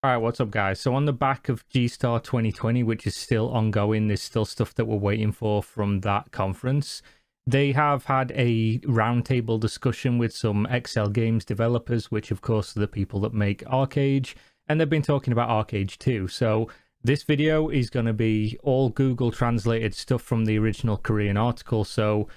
Alright, what's up guys? So on the back of G-Star 2020, which is still ongoing, there's still stuff that we're waiting for from that conference. They have had a roundtable discussion with some Excel games developers, which of course are the people that make ArchAge, and they've been talking about ArchAge too. So this video is going to be all Google translated stuff from the original Korean article, so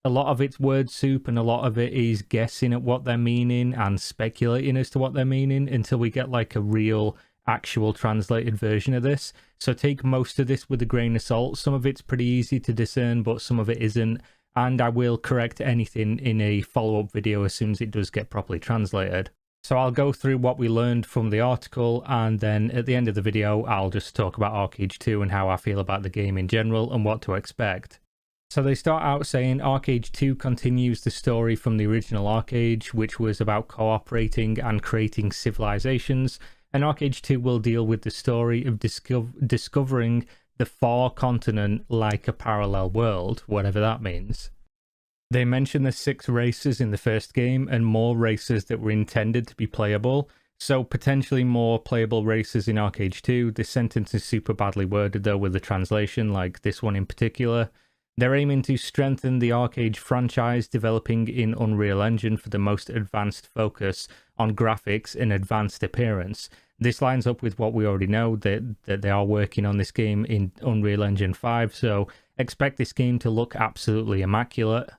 a lot of it's word soup and a lot of it is guessing at what they're meaning and speculating as to what they're meaning until we get like a real actual translated version of this. So take most of this with a grain of salt. Some of it's pretty easy to discern, but some of it isn't. And I will correct anything in a follow-up video as soon as it does get properly translated. So I'll go through what we learned from the article, and then at the end of the video, I'll just talk about ArchAge 2 and how I feel about the game in general and what to expect. So they start out saying ArchAge 2 continues the story from the original ArchAge, which was about cooperating and creating civilizations, and ArchAge 2 will deal with the story of discovering the far continent like a parallel world, whatever that means. They mention the 6 races in the first game and more races that were intended to be playable, so potentially more playable races in ArchAge 2. This sentence is super badly worded though with the translation, like this one in particular. They're aiming to strengthen the ArchAge franchise, developing in Unreal Engine for the most advanced focus on graphics and advanced appearance. This lines up with what we already know, that they are working on this game in Unreal Engine 5, so expect this game to look absolutely immaculate.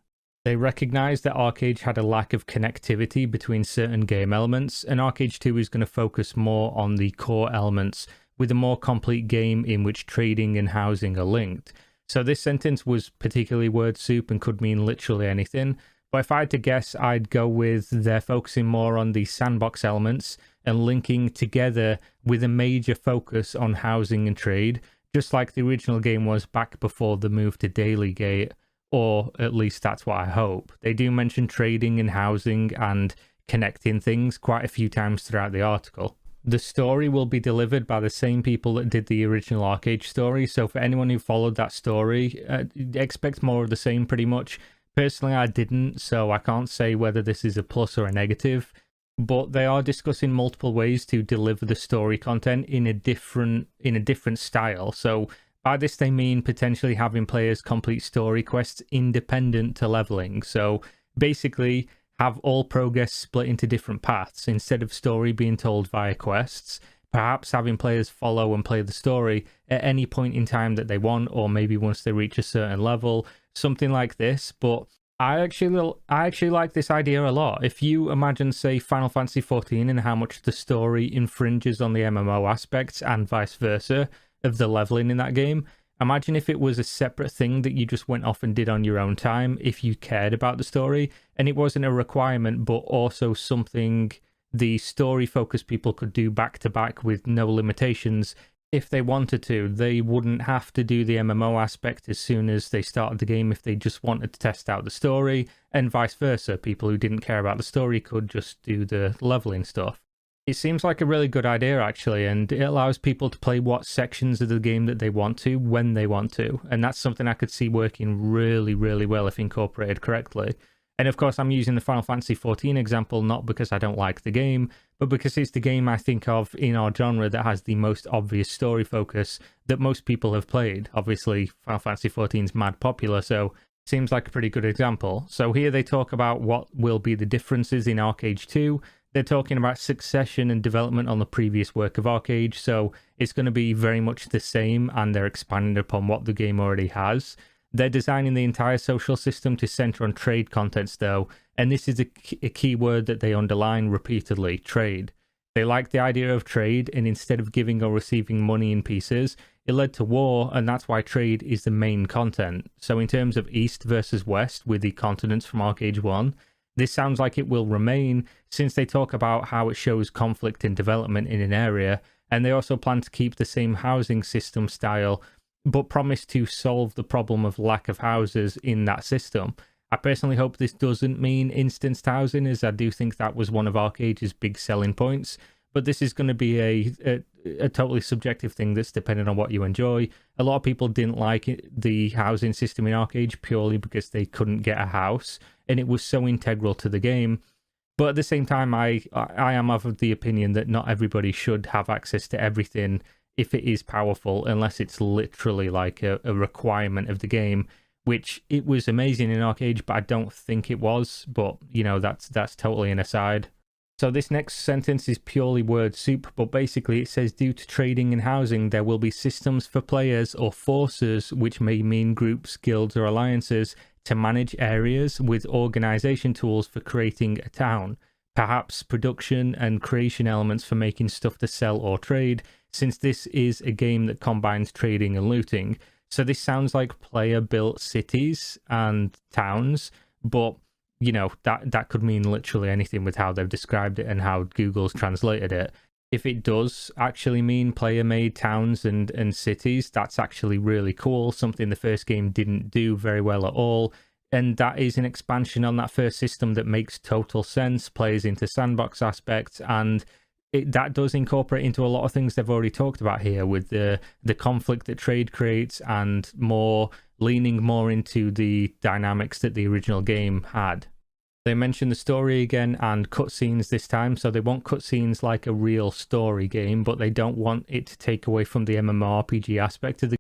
They recognise that ArchAge had a lack of connectivity between certain game elements, and ArchAge 2 is going to focus more on the core elements with a more complete game in which trading and housing are linked. So this sentence was particularly word soup and could mean literally anything, but if I had to guess, I'd go with they're focusing more on the sandbox elements and linking together with a major focus on housing and trade, just like the original game was back before the move to Daily Gate, or at least that's what I hope. They do mention trading and housing and connecting things quite a few times throughout the article. The story will be delivered by the same people that did the original ArchAge story, so for anyone who followed that story, expect more of the same pretty much. Personally, I didn't, so I can't say whether this is a plus or a negative, but they are discussing multiple ways to deliver the story content in a different style. So by this they mean potentially having players complete story quests independent to leveling. So basically have all progress split into different paths instead of story being told via quests, perhaps having players follow and play the story at any point in time that they want, or maybe once they reach a certain level, something like this. But I actually like this idea a lot. If you imagine, say, Final Fantasy XIV and how much the story infringes on the MMO aspects and vice versa of the leveling in that game, imagine if it was a separate thing that you just went off and did on your own time if you cared about the story, and it wasn't a requirement but also something the story focused people could do back to back with no limitations if they wanted to. They wouldn't have to do the MMO aspect as soon as they started the game if they just wanted to test out the story, and vice versa. People who didn't care about the story could just do the leveling stuff. It seems like a really good idea actually, and it allows people to play what sections of the game that they want to when they want to, and that's something I could see working really well if incorporated correctly. And of course I'm using the Final Fantasy XIV example not because I don't like the game, but because it's the game I think of in our genre that has the most obvious story focus that most people have played. Obviously Final Fantasy XIV is mad popular, so seems like a pretty good example. So here they talk about what will be the differences in ArchAge 2. They're talking about succession and development on the previous work of ArchAge, so it's going to be very much the same, and they're expanding upon what the game already has. They're designing the entire social system to center on trade contents though, and this is a key word that they underline repeatedly: trade. They like the idea of trade, and instead of giving or receiving money in pieces, it led to war, and that's why trade is the main content. So in terms of East versus West with the continents from ArchAge 1, this sounds like it will remain, since they talk about how it shows conflict and development in an area, and they also plan to keep the same housing system style, but promise to solve the problem of lack of houses in that system. I personally hope this doesn't mean instanced housing, as I do think that was one of ArchAge's big selling points, but this is going to be a totally subjective thing that's dependent on what you enjoy. A lot of people didn't like the housing system in ArchAge purely because they couldn't get a house, and it was so integral to the game. But at the same time, I am of the opinion that not everybody should have access to everything if it is powerful, unless it's literally like a requirement of the game, which it was amazing in ArchAge, but I don't think it was. But, you know, that's totally an aside. So this next sentence is purely word soup, but basically it says, due to trading and housing, there will be systems for players or forces, which may mean groups, guilds, or alliances, to manage areas with organization tools for creating a town. Perhaps production and creation elements for making stuff to sell or trade, since this is a game that combines trading and looting. So this sounds like player-built cities and towns, but, you know, that could mean literally anything with how they've described it and how Google's translated it. If it does actually mean player-made towns and cities, that's actually really cool, something the first game didn't do very well at all. And that is an expansion on that first system that makes total sense, plays into sandbox aspects, and that does incorporate into a lot of things they've already talked about here, with the conflict that trade creates and leaning more into the dynamics that the original game had. They mention the story again and cutscenes this time, so they want cutscenes like a real story game, but they don't want it to take away from the MMORPG aspect of the